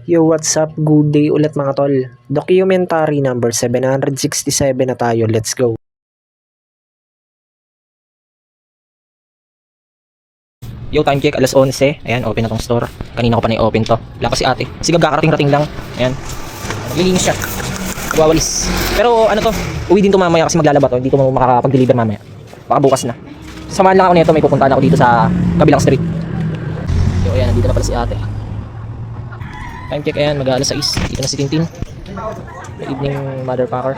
Yo, what's up? Good day ulit mga tol. Documentary number 767 na tayo. Let's go. Yo, time check, alas 11. Ayan, open na tong store. Kanina ko pa na-open to. Wala pa si ate. Sigab kakarating-rating lang. Ayan. Naglilinis siya. Wawalis. Pero ano to, uwi din to mamaya kasi maglalaba to. Hindi to makakapag-deliver mamaya. Baka bukas na. Samahan lang ako nito. May pupuntahan ako dito sa kabilang street. Yo, ayan, nandito na pala si ate. Time check, ayan, mag-alas 6. Dito na si Tintin. May evening mother packer.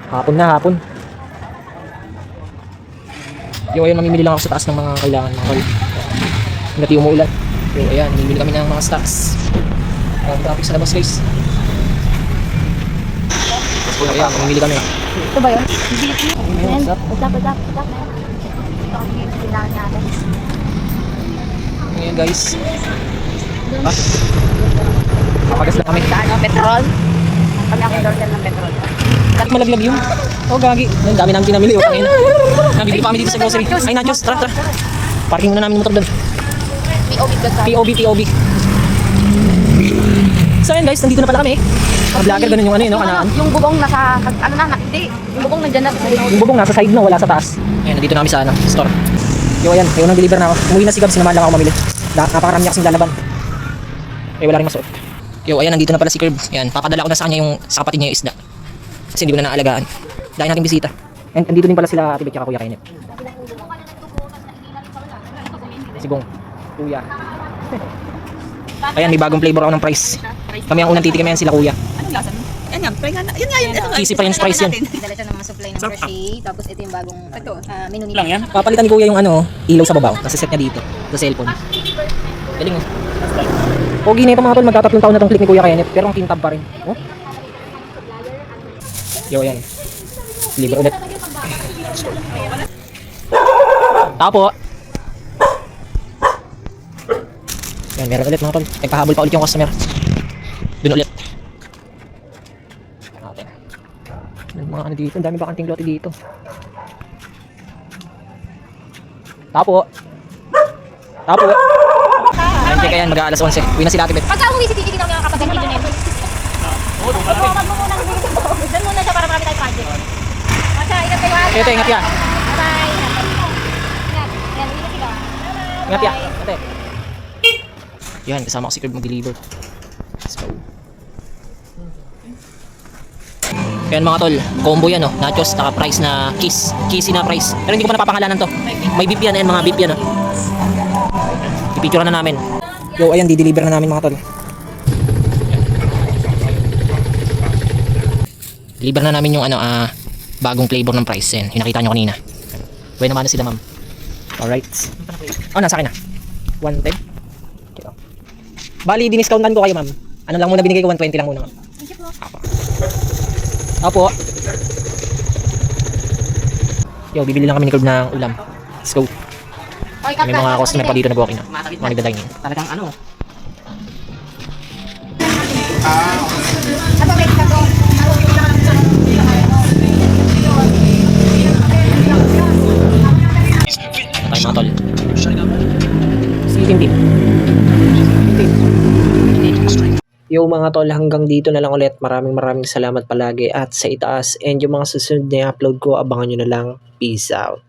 Hapon na, hapon. Yo, ayan, mamimili lang ako sa taas ng mga kailangan ng call. Hanggat yung umuulan. Yo, ayan, mamimili kami ng mga stocks. Ang traffic sa labas, guys. Yo, ayan, mamimili kami. Ito ba yun? What's up? What's up? Ito kami kailangan natin. Ayan, guys. Papagas lang kami. Ano, petrol? Kami ang endorser ng petrol. Bakit malaglag yun? Oh, gagi. Ang dami namin pinamili. O, tangin. Nabibili pa kami dito sa grocery. Ay, nachos. Tara, tara. Parking muna namin yung motor doon. POV doon sa... POV. So, ayan, guys. Nandito na pala kami. Mga vlogger, ganun yung ano yun, no? Kanaan. Yung bubong nasa... Ano na? Hindi. Yung bubong nandyan na. Yung bubong nasa side no, wala sa taas. Ayan, nandito na kami sa ano, store. Yo, ayan. Yung nang-deliver na ako. Umuwi na si Gab. Sinamahan lang ako mamili. Napakarami niya kasing lalaban. Eh, wala rin masuot. Yo, ayan, nandito na pala si Curb. Ayan, papadala ko na sa kanya yung sa kapatid niya yung isda. Kasi hindi ko na naalagaan. Dahil nating bisita. And andito din pala sila Ate Beth at Kuya Kenneth. Si Bong. Kuya. Ayan, may bagong flavor ako ng fries. Kami ang unang titikim, yan sila Kuya. Anong lasa nun? Yan nga, try nga na. Yun nga yun. Cheesy French fries yan. Dala siya ng mga supply ng crochet. Tapos ito yung bagong menu nila. Lang yan? Papalitan ni Kuya yung ano, ilaw sa babaw. Kasi set niya dito, sa cellphone. Galing oh. Pogi na ito mga tol, magtatatlong taon na itong click ni Kuya Kenneth. Pero ang kintab pa rin. Oh? Yo, ayan. Libre ulit. Tapo. Yan, meron ulit mga tol. Nagpahabol pa ulit yung customer. Dun ulit. Okay. Mga ano dito, ang dami bakanting lote dito. Tapo. Ayan, check ayan, mag-aalas 11. Uwi na sila Ate Beth. Pagka umuwi si Titi, hindi na kapag dito na ito. Wag mo muna dito. Doon muna siya para marami tayong project. Masya, ingat kayo. Ate, ingat yan. Bye-bye. Ingat. Yan, ingat sila. Ingat yan. Ate. Yan, kasama ko si Curb mag-deliver. Let's go. Yan mga tol, combo yan oh. Nachos, naka price na kiss. Kissy na price. Pero hindi ko pa napapangalanan to. May beef yan, ayan mga beef yan oh. I-picture na namin. Yo, ayan, di-deliver na namin mga tol. Deliver na namin yung ano, bagong flavor ng price. Yan, yung nakita nyo kanina. Buhay naman na sila ma'am. Alright. Oh, nasa akin na. 110. Okay, oh. Bali, diniscountan ko kayo ma'am. Ano lang muna binigay ko, 120 lang muna ma'am. Opo. Yo, bibili lang kami ni Curb ng ulam. Let's go. May mga customer pa dito na walking na. Mga nagda-dining. Talagang ano? Tayo mga tol. Si Tintin. Yo mga tol, hanggang dito na lang ulit. Maraming salamat palagi at sa itaas. And yung mga susunod na upload ko, abangan nyo na lang. Peace out.